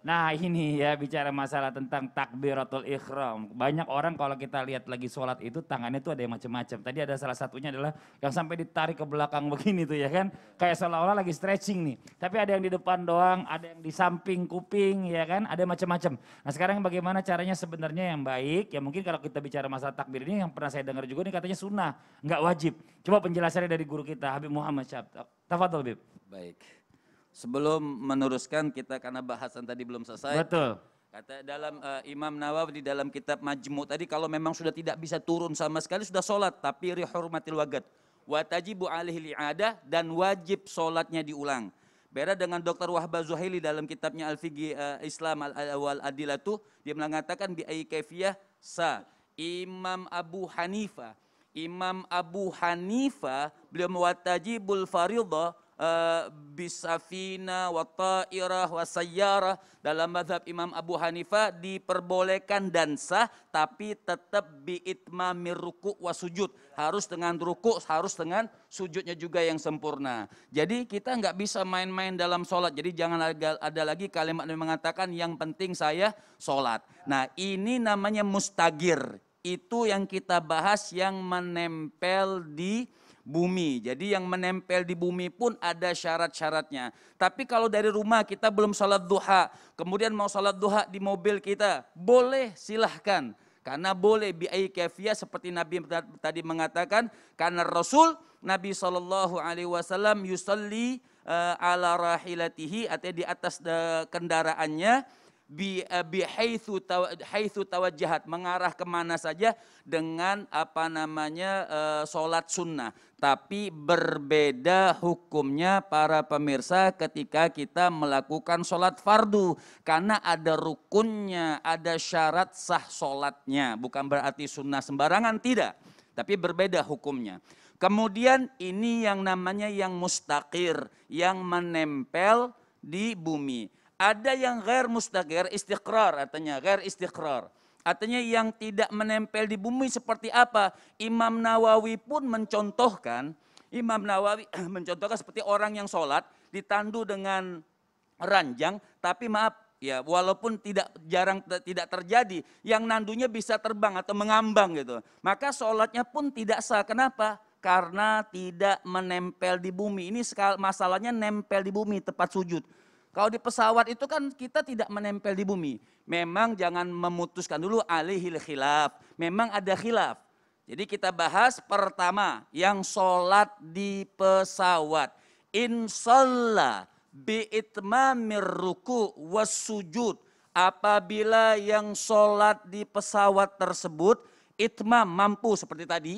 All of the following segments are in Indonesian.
Nah ini ya bicara masalah tentang takbiratul ikhram. Banyak orang kalau kita lihat lagi sholat itu tangannya tuh ada yang macam-macam. Tadi ada salah satunya adalah yang sampai ditarik ke belakang begini tuh ya kan. Kayak seolah-olah lagi stretching nih. Tapi ada yang di depan doang, ada yang di samping kuping ya kan. Ada macam-macam. Nah sekarang bagaimana caranya sebenarnya yang baik. Ya mungkin kalau kita bicara masalah takbir ini yang pernah saya dengar juga nih katanya sunnah. Nggak wajib. Coba penjelasannya dari guru kita Habib Muhammad Syab. Tafadhol Habib. Baik. Sebelum meneruskan kita karena bahasan tadi belum selesai. Betul. Kata dalam Imam Nawawi di dalam kitab Majmu' tadi kalau memang sudah tidak bisa turun sama sekali sudah sholat tapi rihurmatil wagad. Wa tajibu alaihi li'adah dan wajib sholatnya diulang. Beda dengan Dr. Wahbah Zuhaili dalam kitabnya Al-Fiqh Islam Al-Awal Adilatu dia mengatakan bi ai kaifiyah sa. Imam Abu Hanifah beliau mewatajibul faridah bisafina wa ta'irah wa sayyarah. Dalam mazhab Imam Abu Hanifah diperbolehkan dan sah tapi tetap biitmamir ruku' wa sujud. Harus dengan ruku', harus dengan sujudnya juga yang sempurna. Jadi kita nggak bisa main-main dalam sholat. Jadi jangan ada lagi kalimat yang mengatakan yang penting saya sholat. Nah ini namanya mustagir. Itu yang kita bahas yang menempel di bumi. Jadi yang menempel di bumi pun ada syarat-syaratnya. Tapi kalau dari rumah kita belum sholat duha, kemudian mau sholat duha di mobil kita, boleh silahkan. Karena boleh bi'ai kafiyah seperti Nabi tadi mengatakan, karena Rasul Nabi SAW yusalli ala rahilatihi, artinya di atas kendaraannya, haitsu tawajjahat, mengarah kemana saja dengan sholat sunnah. Tapi berbeda hukumnya para pemirsa ketika kita melakukan sholat fardu. Karena ada rukunnya, ada syarat sah sholatnya. Bukan berarti sunnah sembarangan, tidak. Tapi berbeda hukumnya. Kemudian ini yang namanya yang mustaqir, yang menempel di bumi. Ada yang ghair mustaqir, istiqrar artinya, ghair istiqrar. Artinya yang tidak menempel di bumi seperti apa? Imam Nawawi pun mencontohkan seperti orang yang sholat ditandu dengan ranjang, tapi maaf ya walaupun tidak terjadi, yang nandunya bisa terbang atau mengambang gitu. Maka sholatnya pun tidak sah. Kenapa? Karena tidak menempel di bumi. Ini masalahnya nempel di bumi, tempat sujud. Kalau di pesawat itu kan kita tidak menempel di bumi. Memang jangan memutuskan dulu alihil khilaf. Memang ada khilaf. Jadi kita bahas pertama yang sholat di pesawat. Insalla bi'itmamir ruku' was sujud. Apabila yang sholat di pesawat tersebut itmam mampu seperti tadi.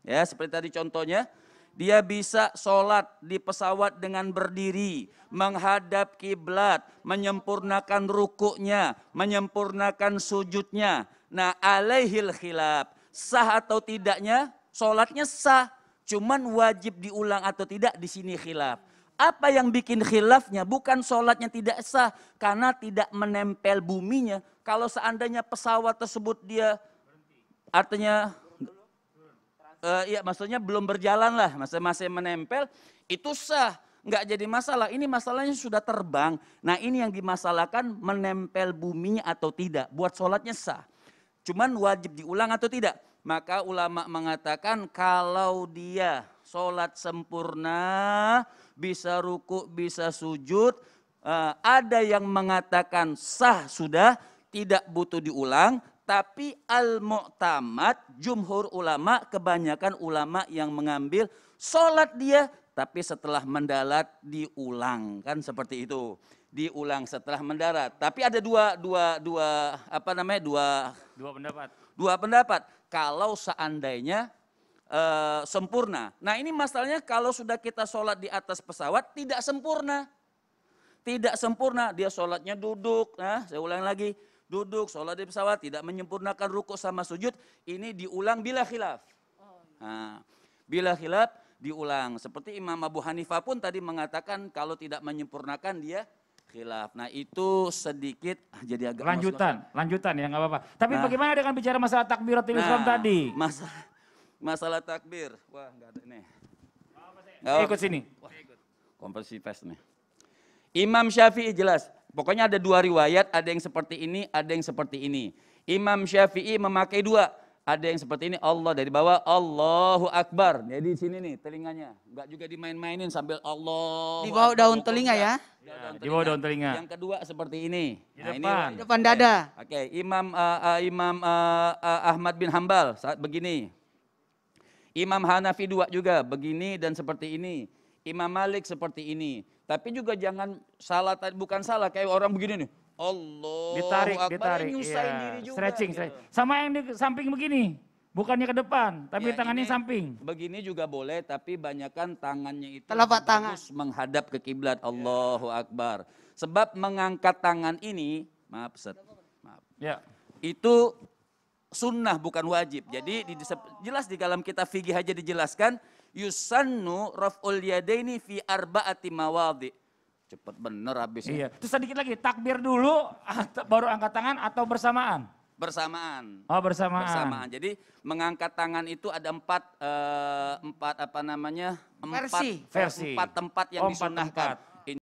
Ya seperti tadi contohnya. Dia bisa sholat di pesawat dengan berdiri, menghadap kiblat, menyempurnakan rukuknya, menyempurnakan sujudnya. Nah alaihil khilaf, sah atau tidaknya, sholatnya sah. Cuman wajib diulang atau tidak di sini khilaf. Apa yang bikin khilafnya? Bukan sholatnya tidak sah, karena tidak menempel buminya. Kalau seandainya pesawat tersebut dia artinya ya maksudnya belum berjalan lah, masih menempel, itu sah, nggak jadi masalah. Ini masalahnya sudah terbang. Nah ini yang dimasalahkan menempel buminya atau tidak, buat sholatnya sah. Cuman wajib diulang atau tidak. Maka ulama mengatakan kalau dia sholat sempurna, bisa ruku, bisa sujud, ada yang mengatakan sah sudah, tidak butuh diulang. Tapi al-mu'tamad, jumhur ulama, kebanyakan ulama yang mengambil sholat dia, tapi setelah mendarat diulang, kan seperti itu, diulang setelah mendarat. Tapi ada dua pendapat. Kalau seandainya sempurna. Nah ini masalahnya kalau sudah kita sholat di atas pesawat tidak sempurna, dia sholatnya duduk. Nah saya ulang lagi. Duduk, sholat di pesawat, tidak menyempurnakan rukuk sama sujud, ini diulang bila khilaf. Nah, bila khilaf, diulang. Seperti Imam Abu Hanifah pun tadi mengatakan kalau tidak menyempurnakan dia khilaf. Nah itu sedikit jadi agak lanjutan ya nggak apa-apa. Tapi bagaimana dengan bicara masalah takbiratul ihram tadi? Masalah takbir, wah nggak ada ini. Ikut sini. Konversi pers nih. Imam Syafi'i jelas. Pokoknya ada dua riwayat, ada yang seperti ini, ada yang seperti ini. Imam Syafi'i memakai dua. Ada yang seperti ini, Allah dari bawah, Allahu Akbar. Jadi di sini nih telinganya, nggak juga dimain-mainin sambil Allah. Di bawah daun telinga ya. Di bawah daun telinga. Yang kedua seperti ini. Di depan. Di depan dada. Oke, Imam Ahmad bin Hambal saat begini. Imam Hanafi dua juga begini dan seperti ini. Imam Malik seperti ini. Tapi juga jangan salah, bukan salah kayak orang begini nih. Allah Ditarik, nyusahin iya. diri juga. Stretching. gitu. Sama yang di samping begini. Bukannya ke depan, tapi Ya, tangannya ini samping. Begini juga boleh, tapi banyakkan tangannya itu Telapak tangan. harus menghadap ke kiblat. Allahu Akbar. Sebab mengangkat tangan ini, maaf, Ustaz, maaf. Ya. Itu sunnah bukan wajib. Jadi jelas di dalam kitab fikih aja dijelaskan yusannu raf'ul yadaini fi arba'ati mawadhi. Cepet bener habisnya. Iya. Terus sedikit lagi, takbir dulu, baru angkat tangan atau bersamaan? Bersamaan. Oh, bersamaan. Bersamaan. Jadi mengangkat tangan itu ada empat Versi. empat tempat yang Oh, empat disunahkan. tempat.